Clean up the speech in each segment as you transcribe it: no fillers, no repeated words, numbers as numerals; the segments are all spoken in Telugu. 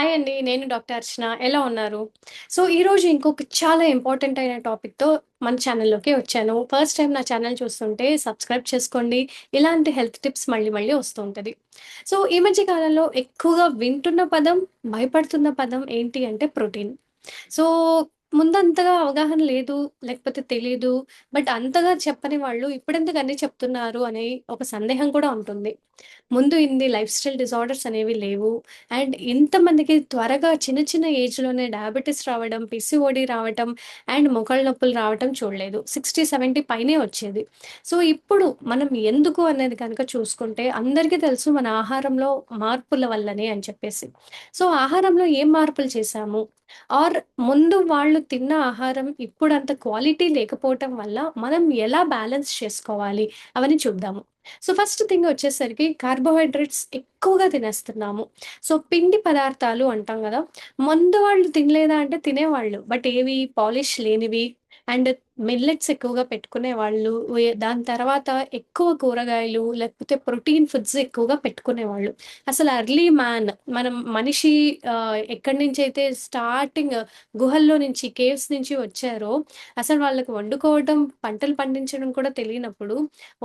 హాయ్ అండి. నేను డాక్టర్ అర్చన. ఎలా ఉన్నారు? ఈరోజు ఇంకొక చాలా ఇంపార్టెంట్ అయిన టాపిక్‌తో మన ఛానల్‌లోకి వచ్చాను. ఫస్ట్ టైమ్ నా ఛానల్ చూస్తుంటే సబ్స్క్రైబ్ చేసుకోండి. ఇలాంటి హెల్త్ టిప్స్ మళ్ళీ మళ్ళీ వస్తూ ఉంటది. ఈ మధ్య కాలంలో ఎక్కువగా వింటున్న పదం, భయపడుతున్న పదం ఏంటి అంటే ప్రోటీన్. సో, ముందంతగా అవగాహన లేదు, లేకపోతే తెలీదు. బట్ అంతగా చెప్పని వాళ్ళు ఇప్పుడెందుకు అన్నీ చెప్తున్నారు అనే ఒక సందేహం కూడా ఉంటుంది. ముందు ఇన్ని లైఫ్ స్టైల్ డిజార్డర్స్ అనేవి లేవు. అండ్ ఇంతమందికి త్వరగా చిన్న చిన్న ఏజ్‌లోనే డయాబెటిస్ రావడం, పీసీఓడీ రావటం అండ్ మోకాళ్ళ నొప్పులు రావటం చూడలేదు. 60, 70 పైనే వచ్చేది. ఇప్పుడు మనం ఎందుకు అనేది గనక చూసుకుంటే అందరికీ తెలుసు మన ఆహారంలో మార్పుల వల్లనే అని చెప్పేసి. ఆహారంలో ఏం మార్పులు చేశాము? ఆర్ ముందు వాళ్ళు తిన్న ఆహారం ఇప్పుడంత క్వాలిటీ లేకపోవటం వల్ల మనం ఎలా బ్యాలెన్స్ చేసుకోవాలి? అవన్నీ చూద్దాము. ఫస్ట్ థింగ్ వచ్చేసరికి కార్బోహైడ్రేట్స్ ఎక్కువగా తినేస్తున్నాము. పిండి పదార్థాలు అంటాం గదా! ముందు వాళ్ళు తినలేదా అంటే తినేవాళ్ళు. బట్ ఏవి పాలిష్ లేనివి అండ్ మిల్లెట్స్ ఎక్కువగా పెట్టుకునేవాళ్ళు. దాని తర్వాత ఎక్కువ కూరగాయలు లేకపోతే ప్రోటీన్ ఫుడ్స్ ఎక్కువగా పెట్టుకునేవాళ్ళు. అసలు ఎర్లీ మ్యాన్ మనం మనిషి ఎక్కడి నుంచైతే స్టార్టింగ్ గుహల్లో నుంచి, కేవ్స్ నుంచి వచ్చారో అసలు వాళ్ళకి వండుకోవడం, పంటలు పండించడం కూడా తెలియనప్పుడు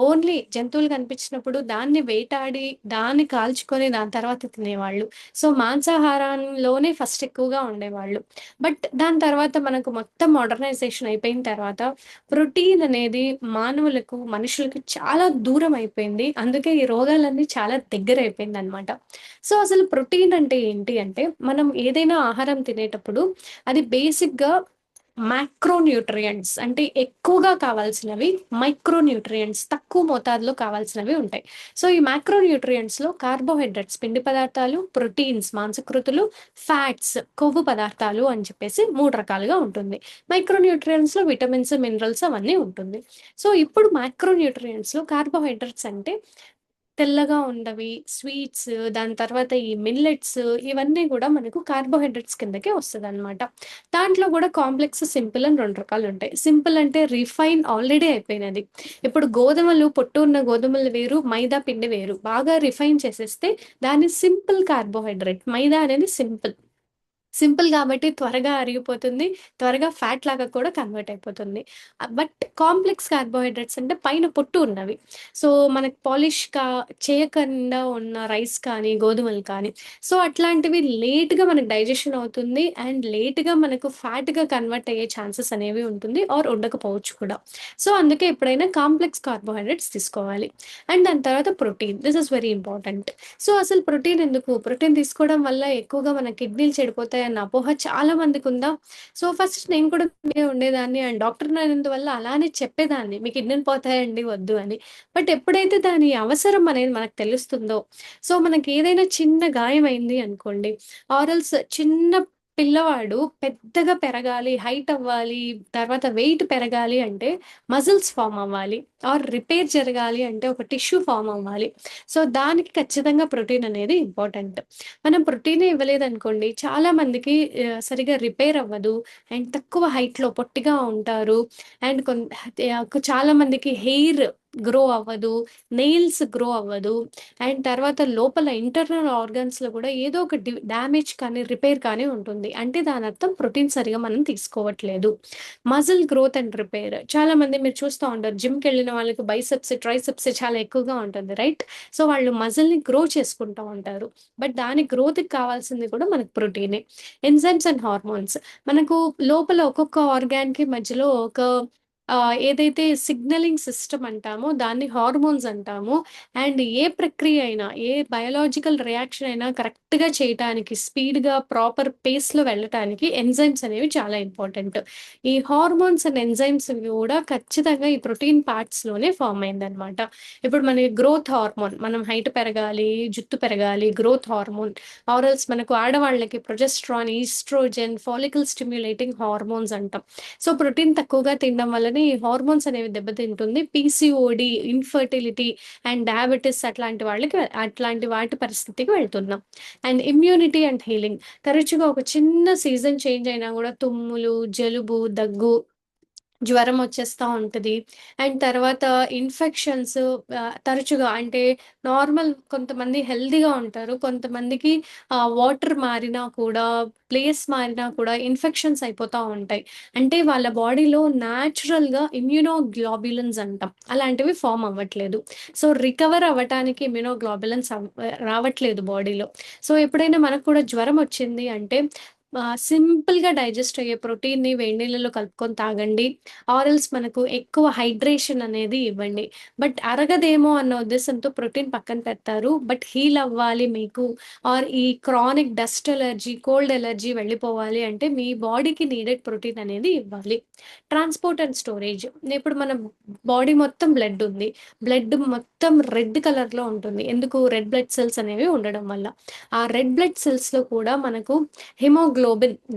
ఓన్లీ జంతువులు కనిపించినప్పుడు దాన్ని వేటాడి, దాన్ని కాల్చుకొని దాని తర్వాత తినేవాళ్ళు. మాంసాహారంలోనే ఫస్ట్ ఎక్కువగా ఉండేవాళ్ళు. బట్ దాని తర్వాత మనకు మొత్తం మోడర్నైజేషన్ అయిపోయిన తర్వాత ప్రోటీన్ అనేది మానవులకు, మనుషులకి చాలా దూరం అయిపోయింది. అందుకే ఈ రోగాలన్నీ చాలా దగ్గరైపోయిందనమాట. అసలు ప్రోటీన్ అంటే ఏంటి అంటే, మనం ఏదైనా ఆహారం తినేటప్పుడు అది బేసిక్‌గా మాక్రో న్యూట్రియంట్స్ అంటే ఎక్కువగా కావాల్సినవి, మైక్రో న్యూట్రియంట్స్ తక్కువ మోతాదులో కావాల్సినవి ఉంటాయి. ఈ మాక్రో న్యూట్రియంట్స్‌లో కార్బోహైడ్రేట్స్ పిండి పదార్థాలు, ప్రోటీన్స్ మాంసకృతులు, ఫ్యాట్స్ కొవ్వు పదార్థాలు అని చెప్పేసి 3 రకాలుగా ఉంటుంది. మైక్రో న్యూట్రియంట్స్‌లో విటమిన్స్, మినరల్స్ అవన్నీ ఉంటుంది. ఇప్పుడు మాక్రో న్యూట్రియంట్స్‌లో కార్బోహైడ్రేట్స్ అంటే తెల్లగా ఉన్నవి, స్వీట్స్, దాని తర్వాత ఈ మిల్లెట్స్ ఇవన్నీ గూడా మనకు కార్బోహైడ్రేట్స్ కిందకే వస్తదనమాట. దాంట్లో గూడా కాంప్లెక్స్, సింపుల్ అని 2 రకాలుంటాయి. సింపుల్ అంటే రిఫైన్ ఆల్రెడీ అయిపోయినది. ఇప్పుడు గోధుమలు పొట్టు ఉన్న గోధుమలు వేరు, మైదా పిండి వేరు. బాగా రిఫైన్ చేసేస్తే దాన్ని సింపుల్ కార్బోహైడ్రేట్. మైదా అనేది సింపుల్. సింపుల్ గాబట్టి త్వరగా అరిగిపోతుంది. త్వరగా ఫ్యాట్ లాగా కూడా కన్వర్ట్ అయిపోతుంది. బట్ కాంప్లెక్స్ కార్బోహైడ్రేట్స్ అంటే పైన పొట్టు ఉన్నవి. మనకి పాలిష్ చేయకుండా ఉన్న రైస్ కానీ, గోధుమలు కానీ అట్లాంటివి లేట్‌గా మనకు డైజెషన్ అవుతుంది. అండ్ లేట్‌గా మనకు ఫ్యాట్‌గా కన్వర్ట్ అయ్యే ఛాన్సెస్ అనేవి ఉంటుంది. ఆర్ ఉండకపోవచ్చు కూడా. అందుకే ఎప్పుడైనా కాంప్లెక్స్ కార్బోహైడ్రేట్స్ తీసుకోవాలి. అండ్ దాని తర్వాత protein. This is very important. అసలు ప్రోటీన్ ఎందుకు? ప్రోటీన్ తీసుకోవడం వల్ల ఎక్కువగా మన కిడ్నీలు చెడిపోతాయన్న అపోహ చాలా మందికుందా? ఫస్ట్ నేను కూడా ఇలాగే ఉండేదాన్ని అండ్ డాక్టర్‌ని అయినందువల్ల అలానే చెప్పేదాన్ని. మీ కిడ్నీలు పోతాయండి వద్దు అని. బట్ ఎప్పుడైతే దాని అవసరం అనేది మనకు తెలుస్తుందో, మనకి ఏదైనా చిన్న గాయం అయింది అనుకోండి, ఆర్ చిన్న పిల్లవాడు పెద్దగా పెరగాలి, హైట్ అవ్వాలి, తర్వాత వెయిట్ పెరగాలి అంటే మజిల్స్ ఫార్మ్ అవ్వాలి. ఆర్ రిపేర్ జరగాలి అంటే ఒక టిష్యూ ఫార్మ్ అవ్వాలి. దానికి ఖచ్చితంగా ప్రోటీన్ అనేది ఇంపార్టెంట్. మనం ప్రోటీనే ఇవ్వలేదనుకోండి చాలా మందికి సరిగ్గా రిపేర్ అవ్వదు. అండ్ తక్కువ హైట్‌లో పొట్టిగా ఉంటారు. అండ్ చాలా మందికి హెయిర్ గ్రో అవ్వదు. నెయిల్స్ గ్రో అవ్వదు. అండ్ తర్వాత లోపల ఇంటర్నల్ ఆర్గాన్స్‌లో కూడా ఏదో ఒక డ్యామేజ్ కానీ, రిపేర్ కానీ ఉంటుంది. అంటే దానర్థం ప్రోటీన్ సరిగ్గా మనం తీసుకోవట్లేదు. Muscle growth and repair. చాలామంది మీరు చూస్తా ఉంటారు. జిమ్‌కెళ్ళిన వాళ్ళకి బైసెప్స్, ట్రైసెప్స్ చాలా ఎక్కువగా ఉంటుంది. రైట్? వాళ్ళు మజిల్‌ని గ్రో చేసుకుంటా ఉంటారు. బట్ దాని గ్రోత్‌కి కావాల్సింది కూడా మనకు ప్రోటీనే. Enzymes and hormones. మనకు లోపల ఒక్కొక్క ఆర్గాన్‌కి మధ్యలో ఒక ఏదైతే సిగ్నలింగ్ సిస్టమ్ అంటామో దాన్ని హార్మోన్స్ అంటాము. అండ్ ఏ ప్రక్రియ అయినా, ఏ బయోలాజికల్ రియాక్షన్ అయినా కరెక్ట్‌గా చేయటానికి, స్పీడ్‌గా ప్రాపర్ పేస్‌లో వెళ్ళటానికి ఎంజైమ్స్ అనేవి చాలా ఇంపార్టెంట్. ఈ హార్మోన్స్ అండ్ ఎంజైమ్స్ గూడా ఖచ్చితంగా ఈ ప్రోటీన్ పార్ట్స్‌లోనే ఫార్మ్ అయిందనమాట. ఇప్పుడు మనకి గ్రోత్ హార్మోన్ మనం హైట్ పెరగాలి, జుట్టు పెరగాలి, గ్రోత్ హార్మోన్ మనకు ఆడవాళ్ళకి progesterone, oestrogen, follicle stimulating hormones అంటాం. ప్రోటీన్ తక్కువగా తినడం వల్లనే ఈ హార్మోన్స్ అనేవి దెబ్బతింటుంది. పీసీఓడీ, ఇన్‌ఫర్టిలిటీ అండ్ డయాబెటిస్ అట్లాంటి వాటి పరిస్థితికి వెళ్తున్నాం. And immunity and healing. తరచుగా ఒక చిన్న సీజన్ చేంజ్ అయినా గూడా తుమ్ములు, జలుబు, దగ్గు జ్వరం వచ్చేస్తా ఉంటది. అండ్ తర్వాత ఇన్ఫెక్షన్స్ తరచుగా అంటే నార్మల్ కొంతమంది హెల్తీగా ఉంటారు. కొంతమందికి వాటర్ మారినా కూడా, ప్లేస్ మారినా కూడా ఇన్ఫెక్షన్స్ అయిపోతా ఉంటాయి. అంటే వాళ్ళ బాడీలో న్యాచురల్‌గా ఇమ్యునోగ్లోబులిన్స్ అంటాం. అలాంటివి ఫార్మ్ అవ్వట్లేదు. సో, రికవర్ అవ్వటానికి ఇమ్యునోగ్లోబులిన్స్ రావట్లేదు బాడీలో. సో, ఎప్పుడైనా మనకు కూడా జ్వరం వచ్చింది అంటే సింపుల్‌గా డైజెస్ట్ అయ్యే ప్రోటీన్‌ని వేడి నీళ్ళలో కలుపుకొని తాగండి. ఆర్ మనకు ఎక్కువ హైడ్రేషన్ అనేది ఇవ్వండి. బట్ అరగదేమో అన్న ఉద్దేశంతో ప్రోటీన్ పక్కన పెడతారు. బట్ హీల్ అవ్వాలి మీకు ఈ chronic dust allergy, cold allergy వెళ్ళిపోవాలి అంటే మీ బాడీకి నీడెడ్ ప్రోటీన్ అనేది ఇవ్వాలి. Transport and storage. ఇప్పుడు మన బాడీ మొత్తం బ్లడ్ ఉంది. బ్లడ్ మొత్తం రెడ్ కలర్‌లో ఉంటుంది. ఎందుకు? రెడ్ బ్లడ్ సెల్స్ అనేవి ఉండడం వల్ల. ఆ రెడ్ బ్లడ్ సెల్స్‌లో కూడా మనకు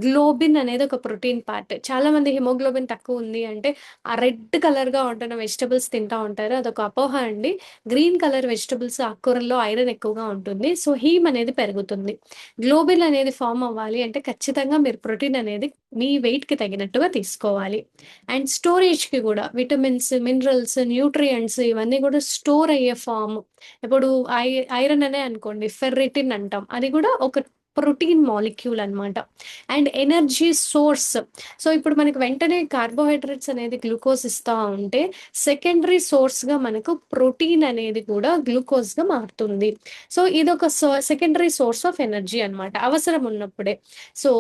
గ్లోబిన్ అనేది ఒక ప్రోటీన్ పార్ట్. చాలామంది హిమోగ్లోబిన్ తక్కువుంది అంటే, ఆ రెడ్ కలర్‌గా ఉంటున్న వెజిటబుల్స్ తింటా ఉంటారు. అదొక అపోహ అండి. గ్రీన్ కలర్ వెజిటబుల్స్, ఆకుకూరల్లో ఐరన్ ఎక్కువగా ఉంటుంది. సో, హీమ్ అనేది పెరుగుతుంది. గ్లోబిన్ అనేది ఫార్మ్ అవ్వాలి అంటే ఖచ్చితంగా మీరు ప్రోటీన్ అనేది మీ వెయిట్‌కి తగినట్టుగా తీసుకోవాలి. అండ్ స్టోరేజ్‌కి గూడా విటమిన్స్, మినరల్స్, న్యూట్రియంట్స్ ఇవన్నీ గూడా స్టోర్ అయ్యే ఫార్మ్. ఇప్పుడు ఐ ఐరన్ అనే అనుకోండి ఫెర్రిటిన్ అంటాం. అది గూడా ఒక ప్రోటీన్ మాలిక్యూల్ అనమాట. And energy source. సో, ఇప్పుడు మనకి వెంటనే కార్బోహైడ్రేట్స్ అనేది గ్లూకోజ్ ఇస్తా ఉంటే, సెకండరీ సోర్స్‌గా మనకు ప్రోటీన్ అనేది కూడా గ్లూకోజ్‌గా మారుతుంది. సో, ఇదొక సెకండరీ సోర్స్ ఆఫ్ ఎనర్జీ అనమాట. అవసరం ఉన్నప్పుడే. సో,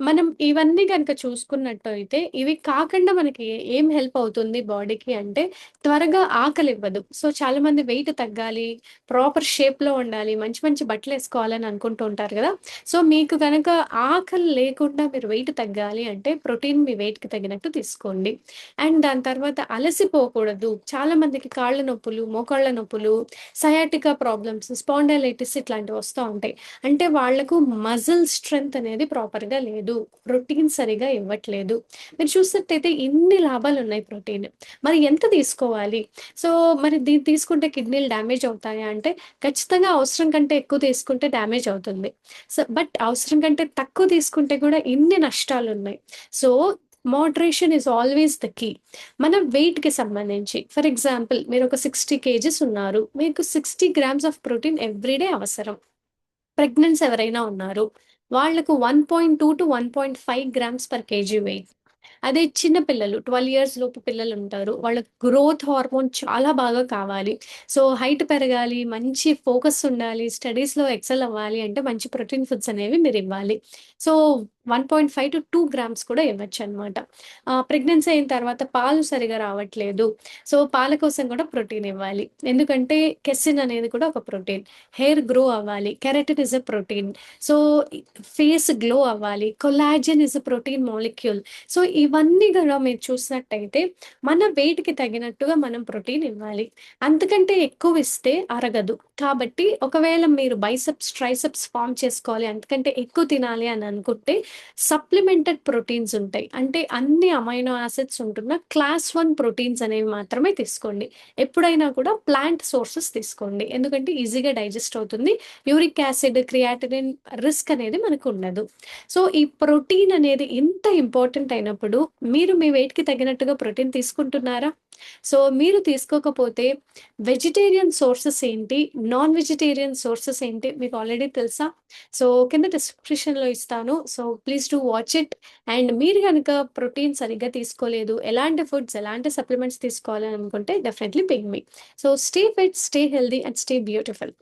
మనం ఇవన్నీ గనక చూసుకున్నట్టయితే, ఇవి కాకుండా మనకి ఏం హెల్ప్ అవుతుంది బాడీకి అంటే, త్వరగా ఆకలివ్వదు. సో, చాలామంది వెయిట్ తగ్గాలి, ప్రాపర్ షేప్‌లో ఉండాలి, మంచి మంచి బట్టలేసుకోవాలని అనుకుంటూ ఉంటారు గదా! సో, మీకు గనక ఆకలి లేకుండా మీరు వెయిట్ తగ్గాలి అంటే, ప్రోటీన్ మీ వెయిట్‌కి తగినట్టు తీసుకోండి. అండ్ దాని తర్వాత అలసిపోకూడదు. చాలా మందికి కాళ్ళ నొప్పులు, మోకాళ్ళ నొప్పులు, సయాటికా ప్రాబ్లమ్స్, స్పాండైలైటిస్ ఇట్లాంటివి వస్తా ఉంటాయి. అంటే వాళ్ళకు మజిల్ స్ట్రెంత్ అనేది ప్రాపర్‌గా లేదు. ప్రోటీన్ సరిగ్గా ఇవ్వట్లేదు. మీరు చూసినట్టయితే ఇన్ని లాభాలున్నాయి ప్రోటీన్. మరి ఎంత తీసుకోవాలి? సో, మరి దీన్ని తీసుకుంటే కిడ్నీలు డ్యామేజ్ అవుతాయా అంటే, ఖచ్చితంగా అవసరం కంటే ఎక్కువ తీసుకుంటే డ్యామేజ్ అవుతుంది. బట్ అవసరం కంటే తక్కువ తీసుకుంటే కూడా ఇన్ని నష్టాలున్నాయి. So, moderation is always the key. మన వెయిట్‌కి సంబంధించి ఫర్ ఎగ్జాంపుల్ మీరొక 60 కేజీస్ ఉన్నారు. మీకు 60 grams of protein every day అవసరం. ప్రెగ్నెన్స్ ఎవరైనా ఉన్నారు. వాళ్ళకు 1.2-1.5 గ్రామ్స్ పర్ కేజీ వెయిట్. అదే చిన్న పిల్లలు 12 ఇయర్స్ లోపు పిల్లలుంటారు. వాళ్ళకి గ్రోత్ హార్మోన్ చాలా బాగా కావాలి. సో, హైట్ పెరగాలి, మంచి ఫోకస్ ఉండాలి, స్టడీస్‌లో ఎక్సెల్ అవ్వాలి అంటే మంచి ప్రోటీన్ ఫుడ్స్ అనేవి మీరివ్వాలి. సో, 1.5-2 గ్రామ్స్ కూడా ఇవ్వచ్చనమాట. ప్రెగ్నెన్సీ అయిన తర్వాత పాలు సరిగ్గా రావట్లేదు. సో, పాల కోసం కూడా ప్రోటీన్ ఇవ్వాలి. ఎందుకంటే కెసిన్ అనేది కూడా ఒక ప్రోటీన్. హెయిర్ గ్రో అవ్వాలి. Keratin is a protein. So, face glow అవ్వాలి. Collagen is a protein molecule. So, ఇవన్నీ గూడా మీరు చూసినట్టయితే మన వెయిట్‌కి తగినట్టుగా మనం ప్రోటీన్ ఇవ్వాలి. అంతకంటే ఎక్కువిస్తే అరగదు. కాబట్టి ఒకవేళ మీరు బైసెప్స్, ట్రైసెప్స్ ఫార్మ్ చేసుకోవాలి, అంతకంటే ఎక్కువ తినాలి అని అనుకుంటే సప్లిమెంటెడ్ ప్రోటీన్స్ ఉంటాయి. అంటే అన్ని అమైనో యాసిడ్స్ ఉంటున్న క్లాస్ 1 ప్రోటీన్స్ అనేవి మాత్రమే తీసుకోండి. ఎప్పుడైనా కూడా ప్లాంట్ సోర్సెస్ తీసుకోండి. ఎందుకంటే ఈజీగా డైజెస్ట్ అవుతుంది. యూరిక్ యాసిడ్, క్రియాటినిన్ రిస్క్ అనేది మనకు ఉండదు. సో, ఈ ప్రోటీన్ అనేది ఇంత ఇంపార్టెంట్ అయినప్పుడు మీరు మీ వెయిట్‌కి తగినట్టుగా ప్రోటీన్ తీసుకుంటున్నారా? సో, మీరు తీసుకోకపోతే వెజిటేరియన్ సోర్సెస్ ఏంటి? నాన్ వెజిటేరియన్ సోర్సెస్ ఏంటి? మీకు ఆల్రెడీ తెలుసా? సో, కింద డిస్క్రిప్షన్‌లో ఇస్తాను. So, please do watch it. And మీరు గనక ప్రోటీన్ సరిగ్గా తీసుకోలేదు, ఎలాంటి ఫుడ్స్, ఎలాంటి సప్లిమెంట్స్ తీసుకోవాలని అనుకుంటే definitely ping me. So, stay fit, stay healthy and stay beautiful.